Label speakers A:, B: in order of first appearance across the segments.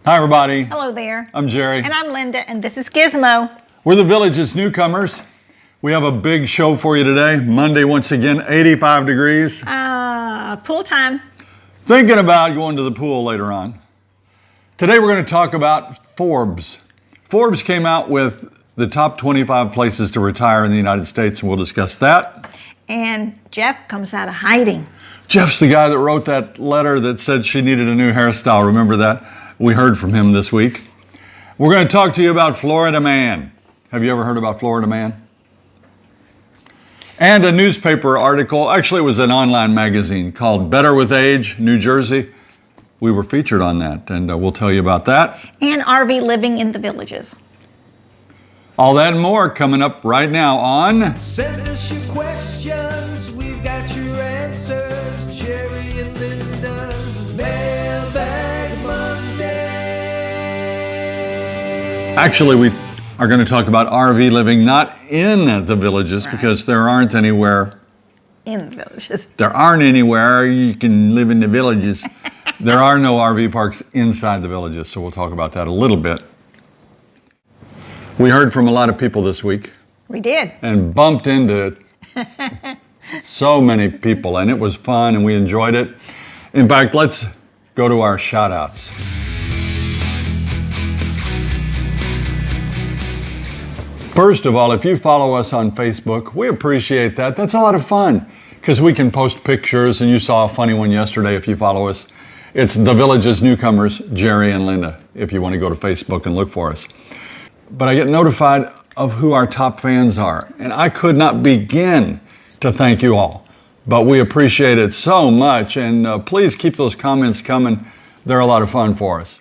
A: Hi, everybody.
B: Hello there.
A: I'm Jerry.
B: And I'm Linda, and this is Gizmo.
A: We're the Village's Newcomers. We have a big show for you today. Monday, once again, 85 degrees.
B: Pool time.
A: Thinking about going to the pool later on. Today, we're going to talk about Forbes. Forbes came out with the top 25 places to retire in the United States, and we'll discuss that.
B: And Jeff comes out of hiding.
A: Jeff's the guy that wrote that letter that said she needed a new hairstyle. Remember that? We heard from him this week. We're going to talk to you about Florida Man. Have you ever heard about Florida Man? And a newspaper article, actually it was an online magazine called Better with Age, New Jersey. We were featured on that, and we'll tell you about that.
B: And RV living in the villages.
A: All that and more coming up right now on...
C: Send us your questions, we've got your answers. Jerry and Linda's Mailbag Monday.
A: Actually, we are going to talk about RV living, not in the villages,
B: Right.
A: because there aren't anywhere.
B: In the villages.
A: There aren't anywhere you can live in the villages. There are no RV parks inside the villages, so we'll talk about that a little bit. We heard from a lot of people this week
B: We did.
A: and bumped into so many people, and it was fun and we enjoyed it. In fact, let's go to our shout outs. First of all, if you follow us on Facebook, we appreciate that. That's a lot of fun because we can post pictures, and you saw a funny one yesterday if you follow us. It's the Village's Newcomers, Jerry and Linda, if you want to go to Facebook and look for us. But I get notified of who our top fans are, and I could not begin to thank you all. But we appreciate it so much, and please keep those comments coming. They're a lot of fun for us.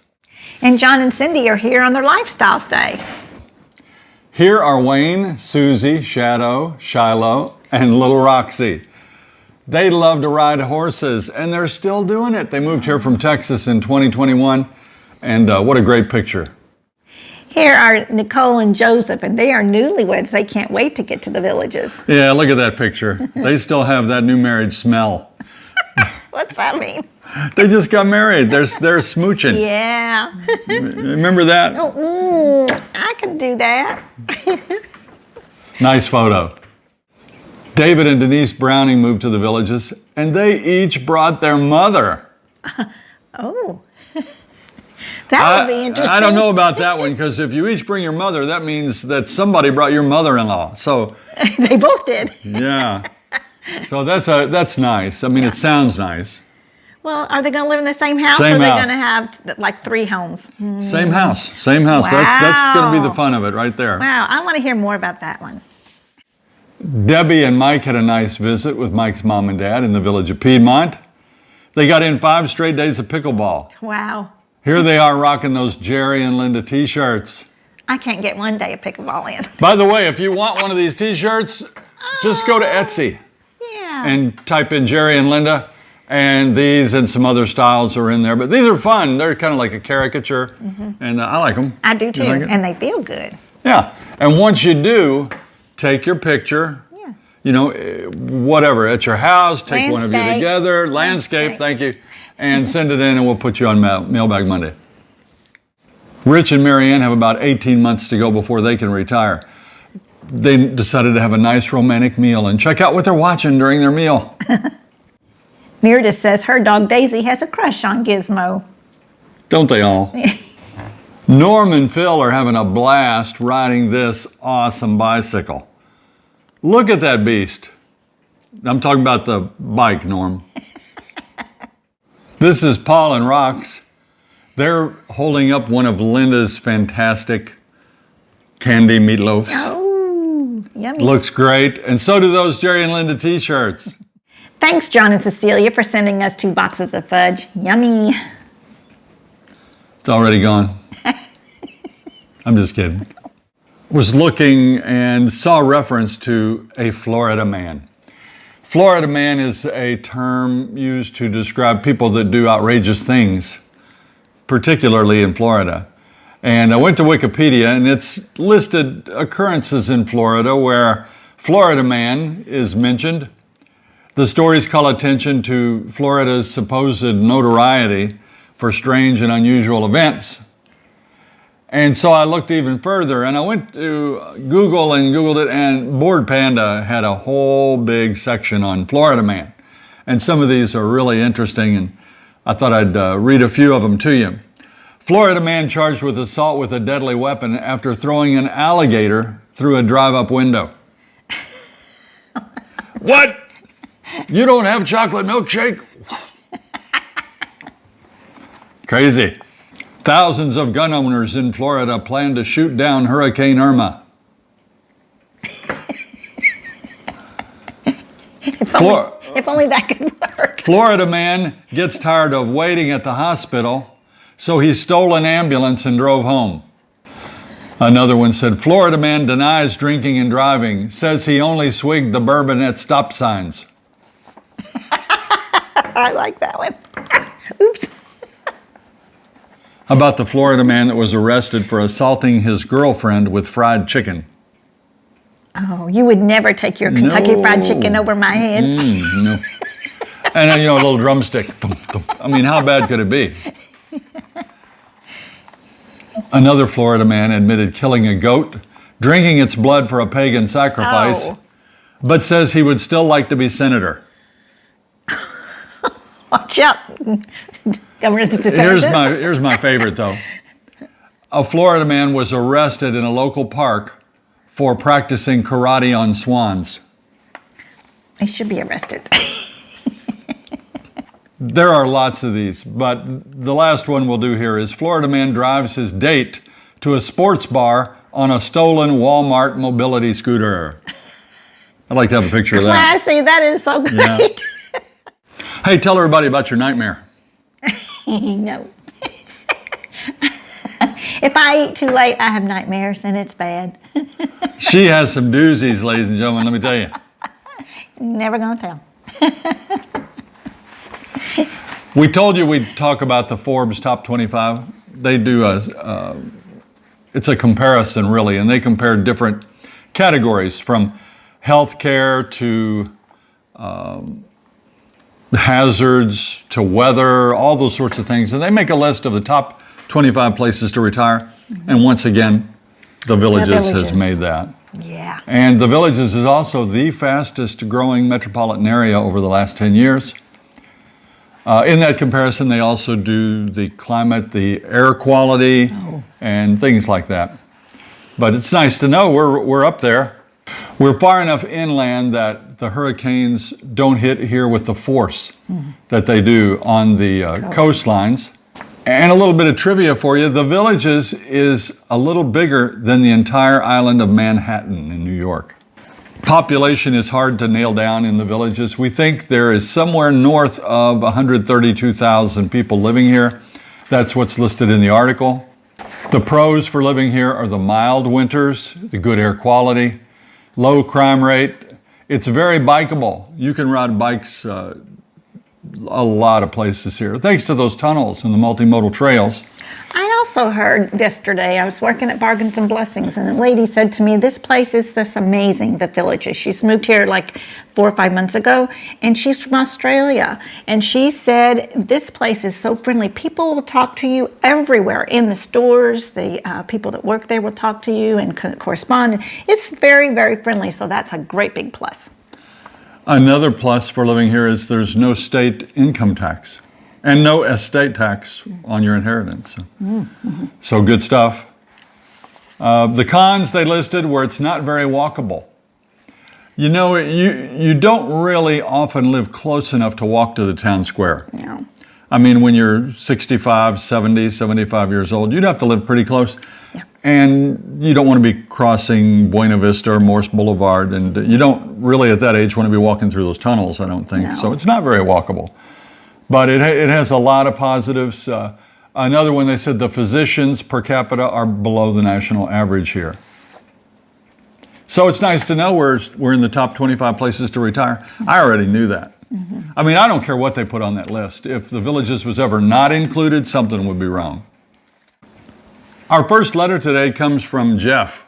B: And John and Cindy are here on their lifestyle stay.
A: Here are Wayne, Susie, Shadow, Shiloh, and little Roxy. They love to ride horses, and they're still doing it. They moved here from Texas in 2021, and what a great picture.
B: Here are Nicole and Joseph, and they are newlyweds. They can't wait to get to the villages.
A: Yeah, look at that picture. They still have that new marriage smell.
B: What's that mean?
A: They just got married. They're smooching.
B: Yeah.
A: Remember that?
B: I can do that.
A: Nice photo. David and Denise Browning moved to the villages, and they each brought their mother.
B: Oh. That would be interesting.
A: I don't know about that one, because if you each bring your mother, that means that somebody brought your mother-in-law. So,
B: They both did.
A: yeah. So that's nice. I mean, It sounds nice.
B: Well, are they going to live in the same house,
A: Same
B: or are they
A: house.
B: going to have like 3 homes?
A: Same house. That's going to be the
B: Wow.
A: fun of it right there.
B: Wow, I want to hear more about that one.
A: Debbie and Mike had a nice visit with Mike's mom and dad in the village of Piedmont. They got in 5 straight days of pickleball.
B: Wow.
A: Here they are rocking those Jerry and Linda t-shirts.
B: I can't get one day of pickleball in.
A: By the way, if you want one of these t-shirts, just go to Etsy
B: Yeah.
A: and type in Jerry and Linda, and these and some other styles are in there. But these are fun. They're kind of like a caricature, and I like them.
B: I do too,
A: You like it?
B: and they feel good.
A: Yeah, and once you do, take your picture.
B: Yeah.
A: You know, whatever, at your house, take one of you
B: Landscape.
A: together, landscape, thank you, and send it in, and we'll put you on Mailbag Monday. Rich and Marianne have about 18 months to go before they can retire. They decided to have a nice romantic meal, and check out what they're watching during their meal.
B: Meredith says her dog Daisy has a crush on Gizmo.
A: Don't they all? Norm and Phil are having a blast riding this awesome bicycle. Look at that beast. I'm talking about the bike, Norm. This is Paul and Rox. They're holding up one of Linda's fantastic candy meatloafs.
B: Oh, yummy.
A: Looks great. And so do those Jerry and Linda t-shirts.
B: Thanks, John and Cecilia, for sending us 2 boxes of fudge. Yummy.
A: It's already gone. I'm just kidding. Was looking and saw reference to a Florida man. Florida man is a term used to describe people that do outrageous things, particularly in Florida. And I went to Wikipedia, and it's listed occurrences in Florida where Florida man is mentioned. The stories call attention to Florida's supposed notoriety for strange and unusual events. And so I looked even further, and I went to Google and Googled it, and Bored Panda had a whole big section on Florida Man. And some of these are really interesting, and I thought I'd read a few of them to you. Florida man charged with assault with a deadly weapon after throwing an alligator through a drive-up window. What? You don't have chocolate milkshake? Crazy. Thousands of gun owners in Florida plan to shoot down Hurricane Irma.
B: If only that could work.
A: Florida man gets tired of waiting at the hospital, so he stole an ambulance and drove home. Another one said, Florida man denies drinking and driving, says he only swigged the bourbon at stop signs.
B: I like that one. Oops.
A: How about the Florida man that was arrested for assaulting his girlfriend with fried chicken?
B: Oh, you would never take your Kentucky Fried Chicken over my head.
A: No. And a little drumstick. Thump, thump. I mean, how bad could it be? Another Florida man admitted killing a goat, drinking its blood for a pagan sacrifice, but says he would still like to be senator.
B: Watch out, Governor DeSantis.
A: Here's my favorite, though. A Florida man was arrested in a local park for practicing karate on swans.
B: They should be arrested.
A: There are lots of these, but the last one we'll do here is Florida man drives his date to a sports bar on a stolen Walmart mobility scooter. I'd like to have a picture of that.
B: Classy, that is so great.
A: Yeah. Hey, tell everybody about your nightmare.
B: No. If I eat too late, I have nightmares, and it's bad.
A: She has some doozies, ladies and gentlemen, let me tell you.
B: Never gonna tell.
A: We told you we'd talk about the Forbes Top 25. They do it's a comparison, really, and they compare different categories from healthcare to hazards to weather, all those sorts of things. And they make a list of the top 25 places to retire. Mm-hmm. And once again, the Villages has made that.
B: Yeah.
A: And the Villages is also the fastest growing metropolitan area over the last 10 years. In that comparison, they also do the climate, the air quality, and things like that. But it's nice to know we're up there. We're far enough inland that the hurricanes don't hit here with the force that they do on the coastlines. And a little bit of trivia for you, the Villages is a little bigger than the entire island of Manhattan in New York. Population is hard to nail down in the Villages. We think there is somewhere north of 132,000 people living here. That's what's listed in the article. The pros for living here are the mild winters, the good air quality, low crime rate. It's very bikeable. You can ride bikes a lot of places here, thanks to those tunnels and the multimodal trails.
B: I also heard yesterday, I was working at Bargains and Blessings, and a lady said to me, this place is just amazing, the Villages. She's moved here like 4 or 5 months ago, and she's from Australia. And she said, this place is so friendly. People will talk to you everywhere, in the stores. The people that work there will talk to you and correspond. It's very, very friendly, so that's a great big plus.
A: Another plus for living here is there's no state income tax and no estate tax on your inheritance. So good stuff. The cons they listed were it's not very walkable. You know, you don't really often live close enough to walk to the town square.
B: No.
A: I mean, when you're 65, 70, 75 years old, you'd have to live pretty close.
B: Yeah.
A: And you don't want to be crossing Buena Vista or Morse Boulevard, and you don't really at that age want to be walking through those tunnels, I don't think.
B: No.
A: So it's not very walkable. But it has a lot of positives. Another one, they said the physicians per capita are below the national average here. So it's nice to know we're in the top 25 places to retire. I already knew that. I mean, I don't care what they put on that list. If the Villages was ever not included, something would be wrong. Our first letter today comes from Jeff.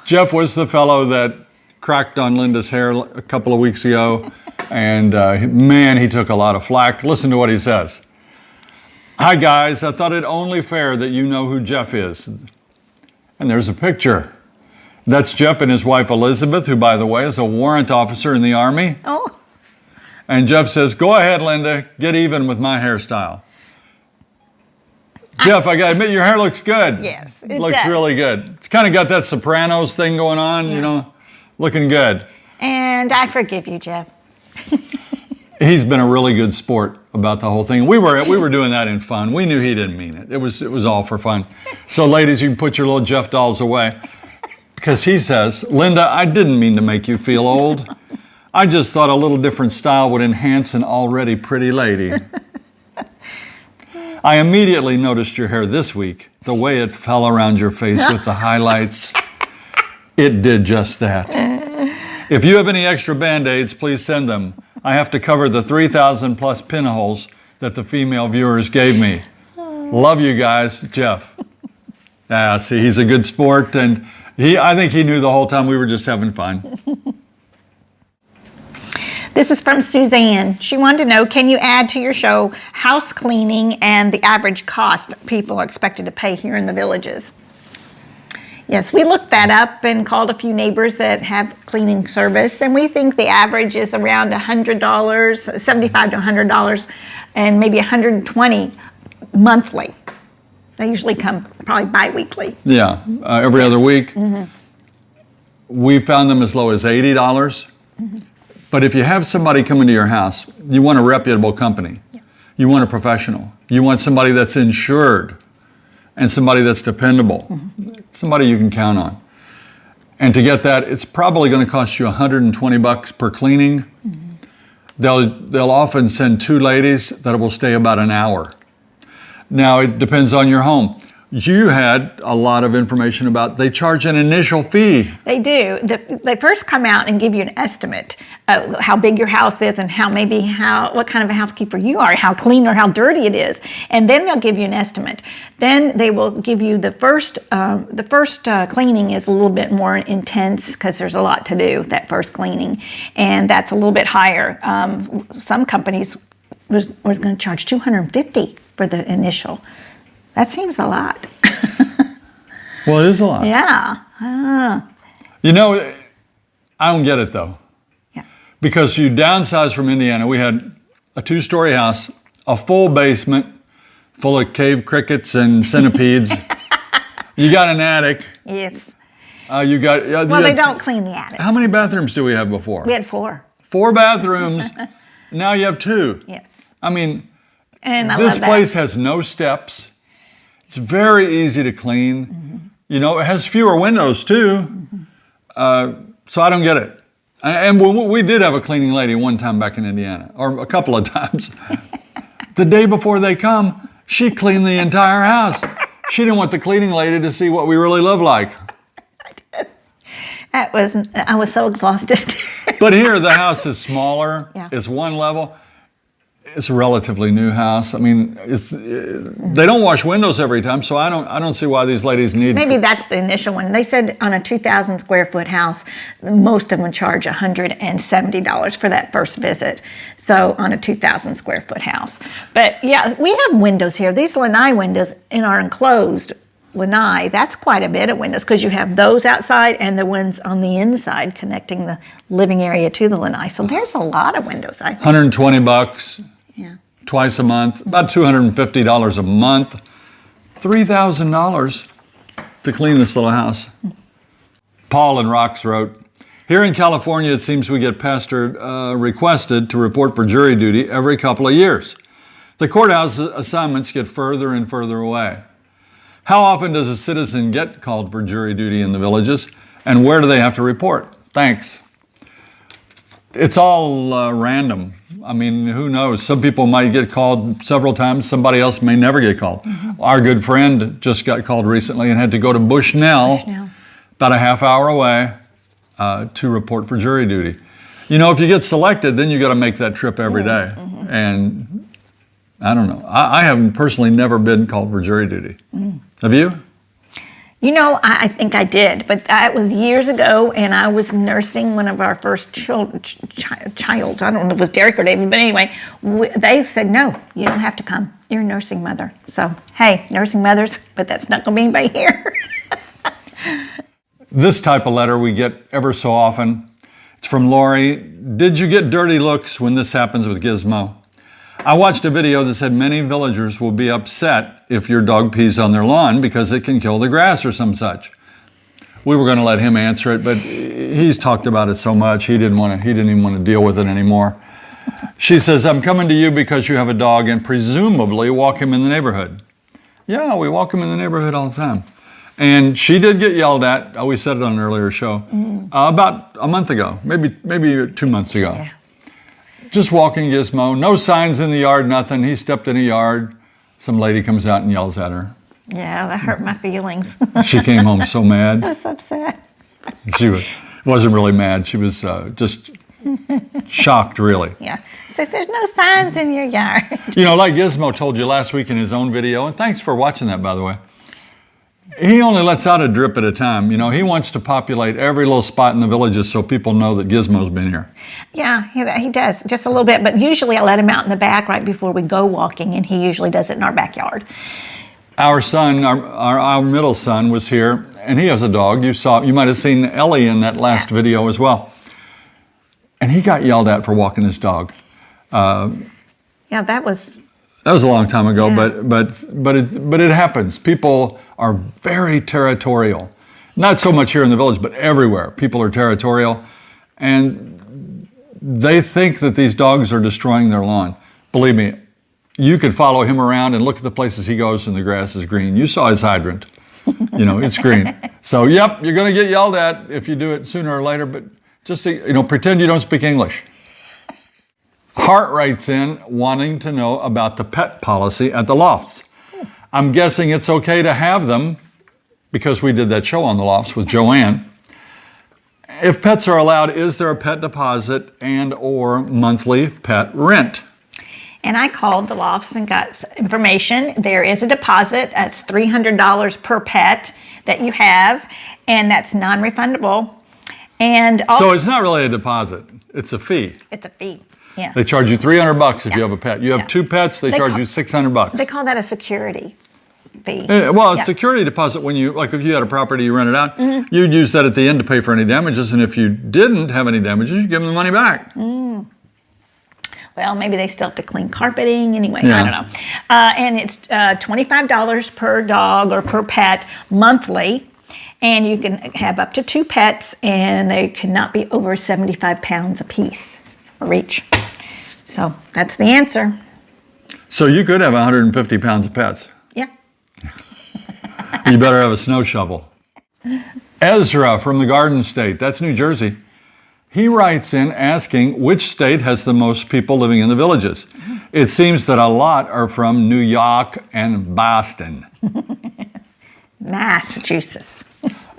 A: Jeff was the fellow that cracked on Linda's hair a couple of weeks ago, and man, he took a lot of flack. Listen to what he says. Hi guys, I thought it only fair that you know who Jeff is. And there's a picture. That's Jeff and his wife Elizabeth, who by the way is a warrant officer in the Army.
B: Oh,
A: And Jeff says, go ahead, Linda, get even with my hairstyle. Jeff, I gotta admit, your hair looks good.
B: Yes, it
A: looks
B: does.
A: really good. It's kind of got that Sopranos thing going on, you know, looking good.
B: and I forgive you, Jeff.
A: He's been a really good sport about the whole thing. We were doing that in fun. We knew he didn't mean it. It was all for fun. So ladies, you can put your little Jeff dolls away. Because he says, Linda, I didn't mean to make you feel old. I just thought a little different style would enhance an already pretty lady. I immediately noticed your hair this week, the way it fell around your face with the highlights. It did just that. If you have any extra Band-Aids, please send them. I have to cover the 3,000 plus pinholes that the female viewers gave me. Love you guys, Jeff. See, he's a good sport, and I think he knew the whole time we were just having fun.
B: This is from Suzanne. She wanted to know, can you add to your show house cleaning and the average cost people are expected to pay here in the villages? Yes, we looked that up and called a few neighbors that have cleaning service, and we think the average is around $100, $75 to $100, and maybe $120 monthly. They usually come probably bi-weekly.
A: Yeah, every other week. We found them as low as $80. But if you have somebody come into your house, you want a reputable company. Yeah. You want a professional. You want somebody that's insured and somebody that's dependable, somebody you can count on. And to get that, it's probably going to cost you $120 per cleaning. They'll often send two ladies that will stay about an hour. Now, it depends on your home. You had a lot of information about they charge an initial fee.
B: They do. They first come out and give you an estimate of how big your house is and what kind of a housekeeper you are, how clean or how dirty it is, and then they'll give you an estimate. Then they will give you the first cleaning is a little bit more intense because there's a lot to do that first cleaning, and that's a little bit higher. Some companies was going to charge $250 for the initial. That seems a lot.
A: Well, it is a lot.
B: Yeah.
A: You know, I don't get it though.
B: Yeah.
A: Because you downsized from Indiana. We had a 2-story house, a full basement full of cave crickets and centipedes. You got an attic.
B: Yes.
A: You got.
B: Well, they don't clean the attic.
A: How many bathrooms do we have before?
B: We had 4.
A: 4 bathrooms. Now you have 2.
B: Yes.
A: I mean,
B: And
A: this
B: love that.
A: place has no steps. It's very easy to clean. You know, it has fewer windows too. So I don't get it. And we did have a cleaning lady one time back in Indiana, or a couple of times. The day before they come, she cleaned the entire house. She didn't want the cleaning lady to see what we really live like.
B: I was so exhausted.
A: But here, the house is smaller.
B: Yeah.
A: It's one level. It's a relatively new house. I mean, they don't wash windows every time, so I don't see why these ladies need.
B: Maybe that's the initial one. They said on a 2,000 square foot house, most of them charge $170 for that first visit. So on a 2,000 square foot house. But yeah, we have windows here. These lanai windows in our enclosed lanai, that's quite a bit of windows because you have those outside and the ones on the inside connecting the living area to the lanai. So there's a lot of windows, I think.
A: $120.
B: Yeah.
A: Twice a month, about $250 a month, $3,000 to clean this little house. Paul in Rocks wrote, here in California, it seems we get requested to report for jury duty every couple of years. The courthouse assignments get further and further away. How often does a citizen get called for jury duty in the villages, and where do they have to report? Thanks. It's all random. I mean, who knows? Some people might get called several times. Somebody else may never get called. Our good friend just got called recently and had to go to Bushnell, about a half hour away, to report for jury duty. You know, if you get selected, then you got to make that trip every day. And I don't know. I have personally never been called for jury duty. Have you?
B: You know, I think I did, but that was years ago, and I was nursing one of our first child. I don't know if it was Derek or David, but anyway, they said, no, you don't have to come. You're a nursing mother. So, hey, nursing mothers, but that's not going to be anybody here.
A: This type of letter we get ever so often. It's from Lori. Did you get dirty looks when this happens with Gizmo? I watched a video that said many villagers will be upset if your dog pees on their lawn because it can kill the grass or some such. We were going to let him answer it, but he's talked about it so much he didn't even want to deal with it anymore. She says, I'm coming to you because you have a dog and presumably walk him in the neighborhood. Yeah, we walk him in the neighborhood all the time. And she did get yelled at. We said it on an earlier show. About a month ago, maybe 2 months ago.
B: Yeah.
A: Just walking Gizmo, no signs in the yard, nothing. He stepped in a yard. Some lady comes out and yells at her.
B: Yeah, that hurt my feelings.
A: She came home so mad.
B: I was upset.
A: She wasn't really mad. She was just shocked, really.
B: Yeah. It's like, there's no signs in your yard.
A: You know, like Gizmo told you last week in his own video, and thanks for watching that, by the way. He only lets out a drip at a time. You know, he wants to populate every little spot in the villages so people know that Gizmo's been here.
B: Yeah, he does, just a little bit. But usually I let him out in the back right before we go walking, and he usually does it in our backyard.
A: Our son, our middle son, was here, and he has a dog. You might have seen Ellie in that last video as well. And he got yelled at for walking his dog.
B: Yeah, that was
A: a long time ago,
B: Yeah.
A: but it happens. People are very territorial. Not so much here in the village, but everywhere. People are territorial, and they think that these dogs are destroying their lawn. Believe me, you could follow him around and look at the places he goes and the grass is green. You saw his hydrant. You know, it's green. So, yep, you're going to get yelled at if you do it sooner or later, but just, pretend you don't speak English. Hart writes in wanting to know about the pet policy at the lofts. I'm guessing it's okay to have them because we did that show on the lofts with Joanne. If pets are allowed, is there a pet deposit and or monthly pet rent?
B: And I called the lofts and got information. There is a deposit. That's $300 per pet that you have, and that's non-refundable. And also,
A: So it's not really a deposit. It's a fee.
B: it's a fee. Yeah.
A: They charge you $300 if
B: Yeah.
A: you have a pet. You have
B: Yeah.
A: 2 pets, they charge you $600.
B: They call that a security fee.
A: Well, it's
B: Yeah.
A: security deposit when if you had a property, you rent it out, you'd use that at the end to pay for any damages, and if you didn't have any damages, you give them the money back.
B: Well, maybe they still have to clean carpeting. Anyway,
A: Yeah.
B: I don't know. And it's $25 per dog or per pet monthly. And you can have up to 2 pets, and they cannot be over 75 pounds apiece or each. So that's the answer.
A: So you could have 150 pounds of pets.
B: Yeah.
A: You better have a snow shovel. Ezra from the Garden State, that's New Jersey. He writes in asking which state has the most people living in the villages. It seems that a lot are from New York and Boston.
B: Massachusetts.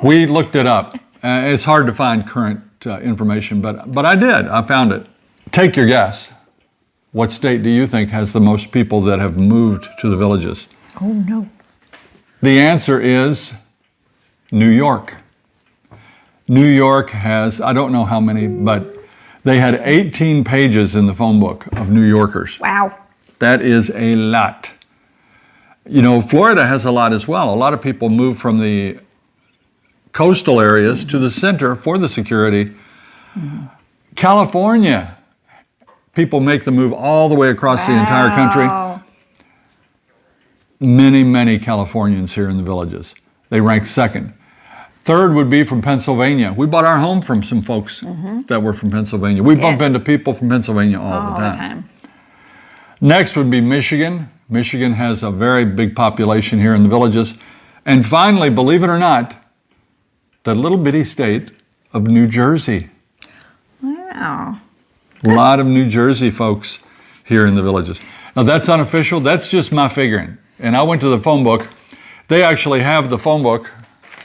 A: We looked it up. It's hard to find current information, but I did. I found it. Take your guess. What state do you think has the most people that have moved to the villages?
B: Oh, no.
A: The answer is New York. New York has, I don't know how many, but they had 18 pages in the phone book of New Yorkers.
B: Wow.
A: That is a lot. Florida has a lot as well. A lot of people move from the coastal areas to the center for the security. California, people make the move all the way across the entire country. Many, many Californians here in the villages. They rank second. Third would be from Pennsylvania. We bought our home from some folks that were from Pennsylvania. We bump into people from Pennsylvania all the time. Next would be Michigan. Michigan has a very big population here in the villages. And finally, believe it or not, the little bitty state of New Jersey.
B: Wow.
A: A lot of New Jersey folks here in the villages. Now that's unofficial, that's just my figuring. And I went to the phone book. They actually have the phone book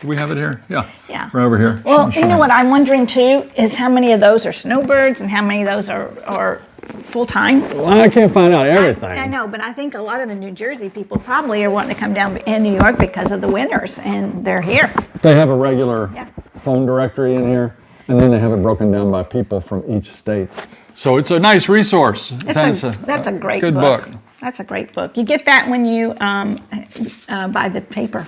A: Do we have it here? Yeah.
B: Yeah.
A: Right over here.
B: Well,
A: Sure.
B: you know what I'm wondering too is how many of those are snowbirds and how many of those are full-time?
A: Well, I can't find out everything.
B: I know, but I think a lot of the New Jersey people probably are wanting to come down in New York because of the winters, and they're here.
A: They have a regular
B: Yeah.
A: phone directory in here, and then they have it broken down by people from each state. So it's a nice resource.
B: That's a great
A: good
B: book. That's a great book. You get that when you buy the paper.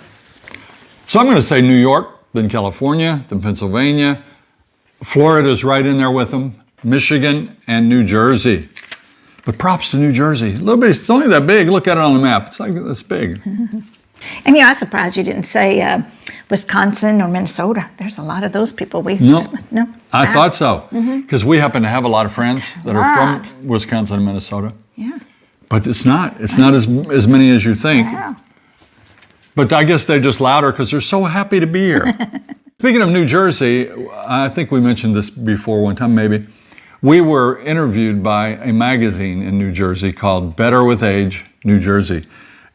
A: So I'm going to say New York, then California, then Pennsylvania. Florida's right in there with them. Michigan and New Jersey. But props to New Jersey. A little bit, it's only that big. Look at it on the map. It's like it's big.
B: And I'm surprised you didn't say Wisconsin or Minnesota. There's a lot of those people. No.
A: I thought so. Because we happen to have a lot of friends that are
B: Lot.
A: from Wisconsin and Minnesota.
B: Yeah.
A: But it's not. It's not as many as you think.
B: Wow.
A: But I guess they're just louder because they're so happy to be here. Speaking of New Jersey, I think we mentioned this before one time maybe. We were interviewed by a magazine in New Jersey called Better with Age, New Jersey.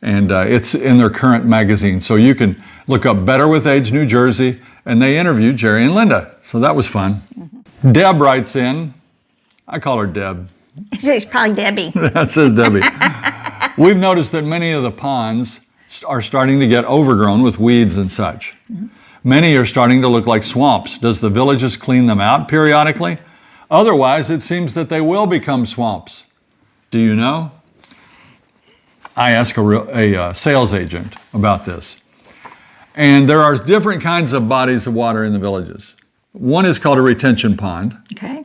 A: And it's in their current magazine. So you can look up Better with Age, New Jersey, and they interviewed Jerry and Linda. So that was fun. Deb writes in. I call her Deb.
B: It's probably Debbie.
A: That says Debbie. We've noticed that many of the ponds are starting to get overgrown with weeds and such. Many are starting to look like swamps. Does the villages clean them out periodically? Otherwise, it seems that they will become swamps. Do you know? I asked a sales agent about this. And there are different kinds of bodies of water in the villages. One is called a retention pond.
B: Okay.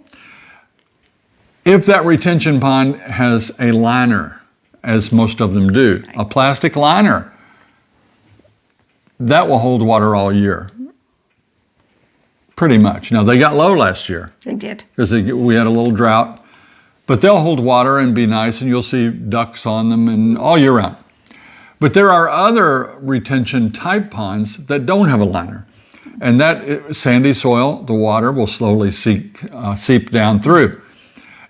A: If that retention pond has a liner, as most of them do, a plastic liner, that will hold water all year. Pretty much. Now, they got low last year
B: They did.
A: because we had a little drought, but they'll hold water and be nice, and you'll see ducks on them and all year round. But there are other retention type ponds that don't have a liner, and that sandy soil, the water will slowly seep down through.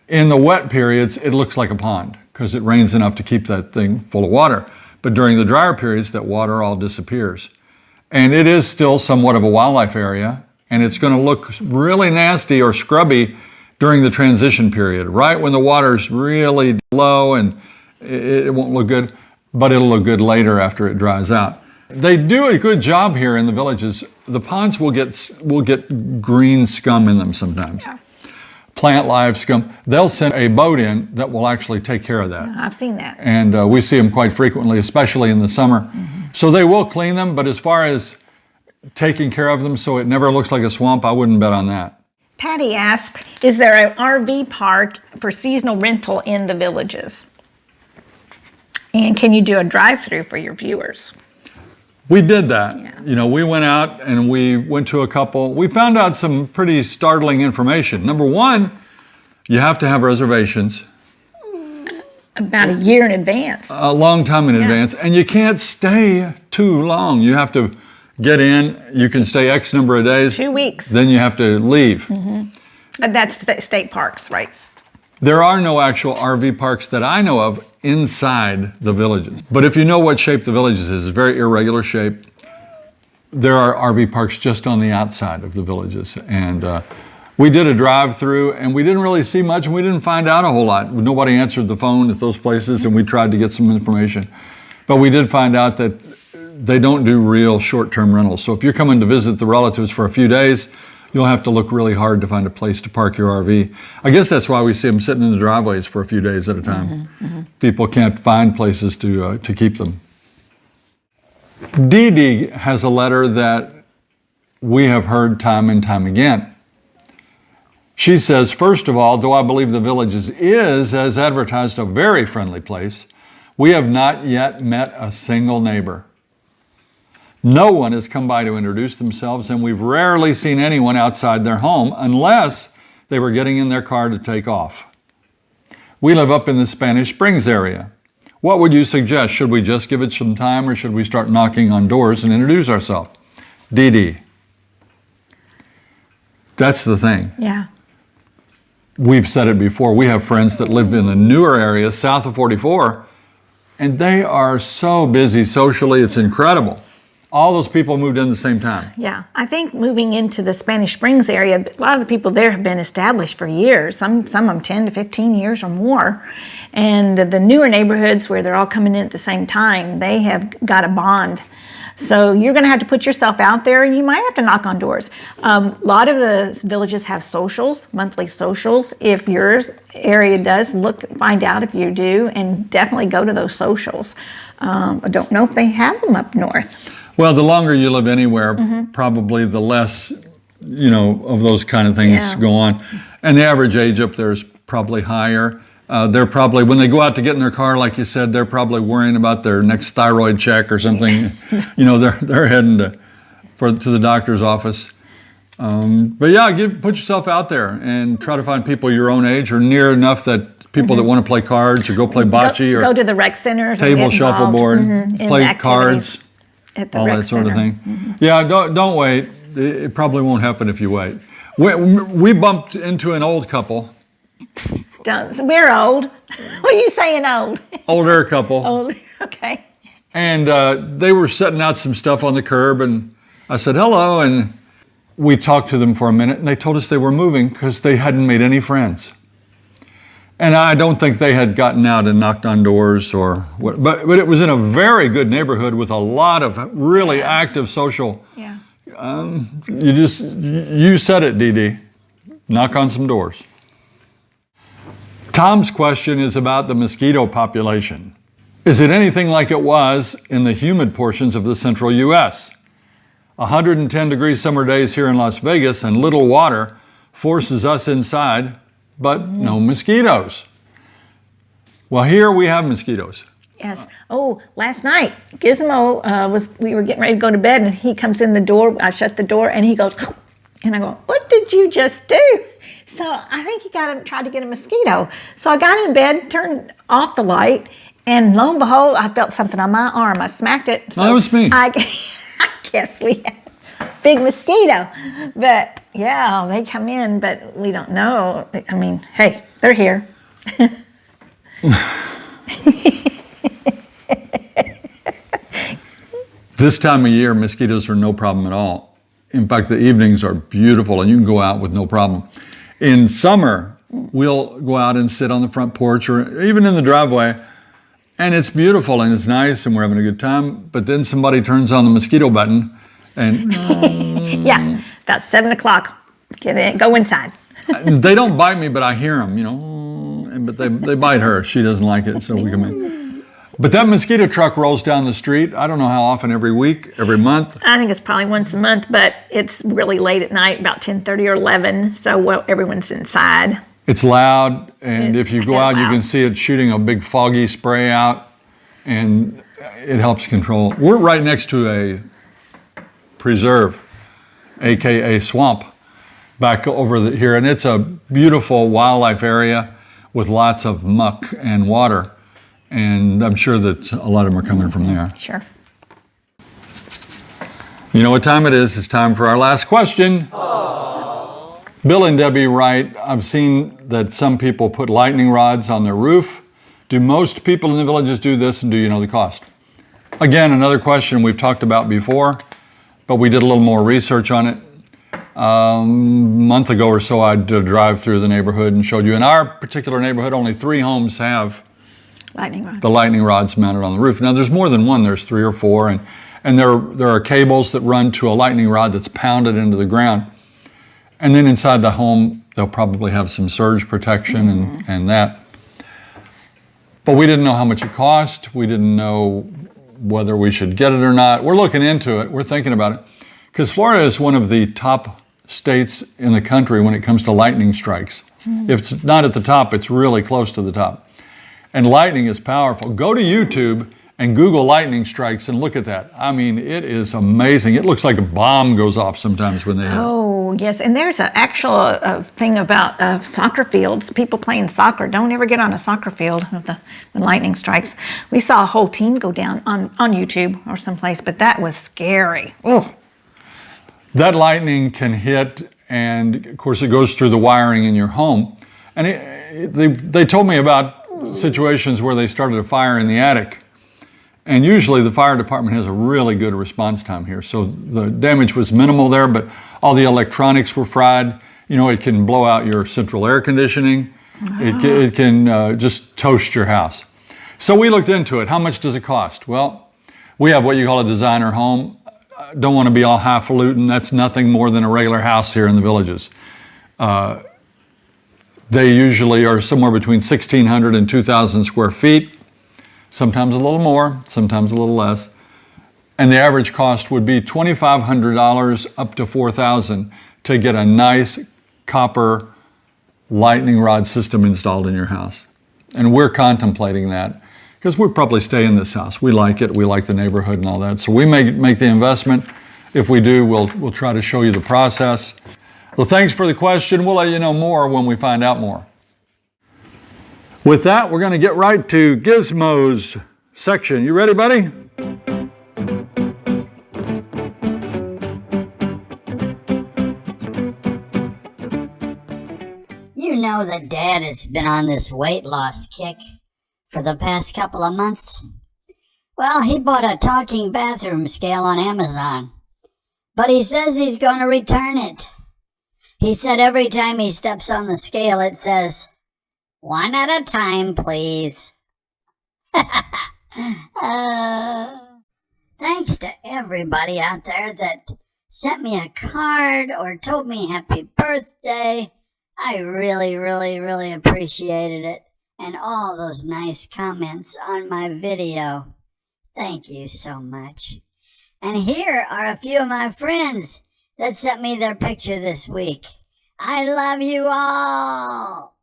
A: In the wet periods, it looks like a pond because it rains enough to keep that thing full of water. But during the drier periods, that water all disappears. And it is still somewhat of a wildlife area, and it's going to look really nasty or scrubby during the transition period, right when the water's really low, and it won't look good, but it'll look good later after it dries out. They do a good job here in the villages. The ponds will get green scum in them sometimes.
B: Yeah.
A: Plant live scum. They'll send a boat in that will actually take care of that.
B: I've seen that.
A: And we see them quite frequently, especially in the summer. So they will clean them, but as far as taking care of them so it never looks like a swamp, I wouldn't bet on that.
B: Patty asks, is there an RV park for seasonal rental in the villages? And can you do a drive-through for your viewers?
A: We did that.
B: Yeah.
A: You know, we went out and we went to a couple. We found out some pretty startling information. Number one, you have to have reservations
B: About a year in advance.
A: a long time in advance, and you can't stay too long. You have to get in. You can stay X number of days.
B: 2 weeks.
A: Then you have to leave.
B: That's state parks, right?
A: There are no actual RV parks that I know of inside the villages. But if you know what shape the villages is, it's a very irregular shape. There are RV parks just on the outside of the villages. And we did a drive-through, and we didn't really see much, and we didn't find out a whole lot. Nobody answered the phone at those places, and we tried to get some information. But we did find out that they don't do real short-term rentals. So if you're coming to visit the relatives for a few days, you'll have to look really hard to find a place to park your RV. I guess that's why we see them sitting in the driveways for a few days at a time. People can't find places to keep them. Dee Dee has a letter that we have heard time and time again. She says, first of all, though I believe the Villages is, as advertised, a very friendly place, we have not yet met a single neighbor. No one has come by to introduce themselves, and we've rarely seen anyone outside their home unless they were getting in their car to take off. We live up in the Spanish Springs area. What would you suggest? Should we just give it some time, or should we start knocking on doors and introduce ourselves? Dee Dee. That's the thing.
B: Yeah.
A: We've said it before. We have friends that live in the newer areas south of 44, and they are so busy socially, it's incredible. All those people moved in at the same time.
B: Yeah, I think moving into the Spanish Springs area, a lot of the people there have been established for years, some of them 10 to 15 years or more. And the newer neighborhoods where they're all coming in at the same time, they have got a bond. So you're going to have to put yourself out there, and you might have to knock on doors. A lot of the villages have socials, monthly socials. If your area does, find out if you do, and definitely go to those socials. I don't know if they have them up north.
A: Well, the longer you live anywhere, probably the less, of those kind of things go on. And the average age up there is probably higher. They're probably, when they go out to get in their car, like you said, they're probably worrying about their next thyroid check or something. They're heading to the doctor's office. But yeah, put yourself out there and try to find people your own age or near enough that people that want to play cards or go play bocce or
B: go to the rec centers,
A: table shuffleboard, play cards,
B: at the
A: all
B: rec
A: that sort
B: center.
A: of thing. Yeah, don't wait. It probably won't happen if you wait. We bumped into an old couple.
B: We're old. What are you saying, old?
A: Older couple.
B: Old. Okay.
A: And they were setting out some stuff on the curb, and I said hello, and we talked to them for a minute, and they told us they were moving because they hadn't made any friends. And I don't think they had gotten out and knocked on doors or what, but it was in a very good neighborhood with a lot of really active social.
B: Yeah.
A: You said it, Dee Dee. Knock on some doors. Tom's question is about the mosquito population. Is it anything like it was in the humid portions of the central U.S.? 110 degree summer days here in Las Vegas and little water forces us inside, but no mosquitoes. Well, here we have mosquitoes.
B: Yes. Oh, last night, Gizmo we were getting ready to go to bed, and he comes in the door. I shut the door, and he goes, and I go, "What did you just do?" So I think he tried to get a mosquito. So I got in bed, turned off the light, and lo and behold, I felt something on my arm. I smacked it. So
A: that was me.
B: I guess we had a big mosquito. But yeah, they come in, but we don't know. I mean, hey, they're here.
A: This time of year, mosquitoes are no problem at all. In fact, the evenings are beautiful and you can go out with no problem. In summer, we'll go out and sit on the front porch or even in the driveway, and it's beautiful and it's nice and we're having a good time, but then somebody turns on the mosquito button and...
B: Yeah, about 7 o'clock, go inside.
A: They don't bite me, but I hear them, but they bite her. She doesn't like it, so we come in. But that mosquito truck rolls down the street. I don't know how often, every week, every month.
B: I think it's probably once a month, but it's really late at night, about 10:30 or 11, so everyone's inside.
A: It's loud, and if you go out, you
B: loud.
A: can see it shooting a big foggy spray out, and it helps control. We're right next to a preserve, AKA swamp, back over here, and it's a beautiful wildlife area with lots of muck and water. And I'm sure that a lot of them are coming from there.
B: Sure.
A: You know what time it is? It's time for our last question. Aww. Bill and Debbie write, I've seen that some people put lightning rods on their roof. Do most people in the villages do this, and do you know the cost? Again, another question we've talked about before, but we did a little more research on it. A month ago or so, I did a drive through the neighborhood and showed you. In our particular neighborhood, only 3 homes have the lightning rods mounted on the roof. Now there's more than one, there's 3 or 4, and there are cables that run to a lightning rod that's pounded into the ground. And then inside the home, they'll probably have some surge protection and that. But we didn't know how much it cost. We didn't know whether we should get it or not. We're looking into it, we're thinking about it. Because Florida is one of the top states in the country when it comes to lightning strikes. If it's not at the top, it's really close to the top. And lightning is powerful. Go to YouTube and Google lightning strikes and look at that. I mean, it is amazing. It looks like a bomb goes off sometimes when they hit.
B: Oh, yes. And there's an actual thing about soccer fields. People playing soccer, don't ever get on a soccer field with the lightning strikes. We saw a whole team go down on YouTube or someplace, but that was scary. Oh.
A: That lightning can hit, and of course it goes through the wiring in your home. And they told me about situations where they started a fire in the attic, And usually the fire department has a really good response time here. So the damage was minimal there, but all the electronics were fried. You know, it can blow out your central air conditioning. It can just toast your house. So we looked into it. How much does it cost? Well, we have what you call a designer home. Don't want to be all highfalutin. That's nothing more than a regular house here in the Villages. They usually are somewhere between 1,600 and 2,000 square feet. Sometimes a little more, sometimes a little less. And the average cost would be $2,500 up to $4,000 to get a nice copper lightning rod system installed in your house. And we're contemplating that because we'll probably stay in this house. We like it, we like the neighborhood and all that. So we may make the investment. If we do, we'll try to show you the process. Well, thanks for the question. We'll let you know more when we find out more. With that, we're going to get right to Gizmo's section. You ready, buddy?
D: You know that Dad has been on this weight loss kick for the past couple of months. Well, he bought a talking bathroom scale on Amazon, but he says he's going to return it. He said every time he steps on the scale, it says, "One at a time, please." Thanks to everybody out there that sent me a card or told me happy birthday. I really, really, really appreciated it. And all those nice comments on my video. Thank you so much. And here are a few of my friends that sent me their picture this week. I love you all.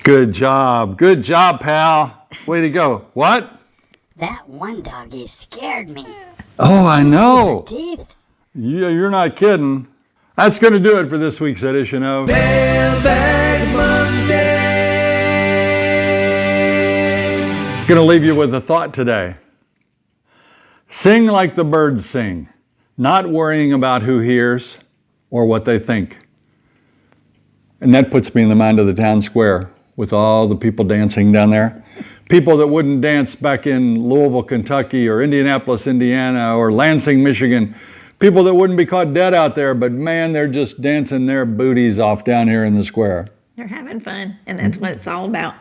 A: Good job, pal. Way to go. What?
D: That one doggy scared me.
A: Oh, I know.
D: Teeth.
A: You're not kidding. That's going to do it for this week's edition of
C: Mailbag Monday.
A: Going to leave you with a thought today. Sing like the birds sing, not worrying about who hears or what they think. And that puts me in the mind of the town square with all the people dancing down there. People that wouldn't dance back in Louisville, Kentucky, or Indianapolis, Indiana, or Lansing, Michigan. People that wouldn't be caught dead out there, but man, they're just dancing their booties off down here in the square.
B: They're having fun, and that's what it's all about.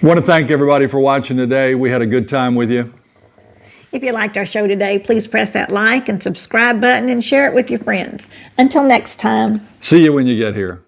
A: I want to thank everybody for watching today. We had a good time with you.
B: If you liked our show today, please press that like and subscribe button and share it with your friends. Until next time.
A: See you when you get here.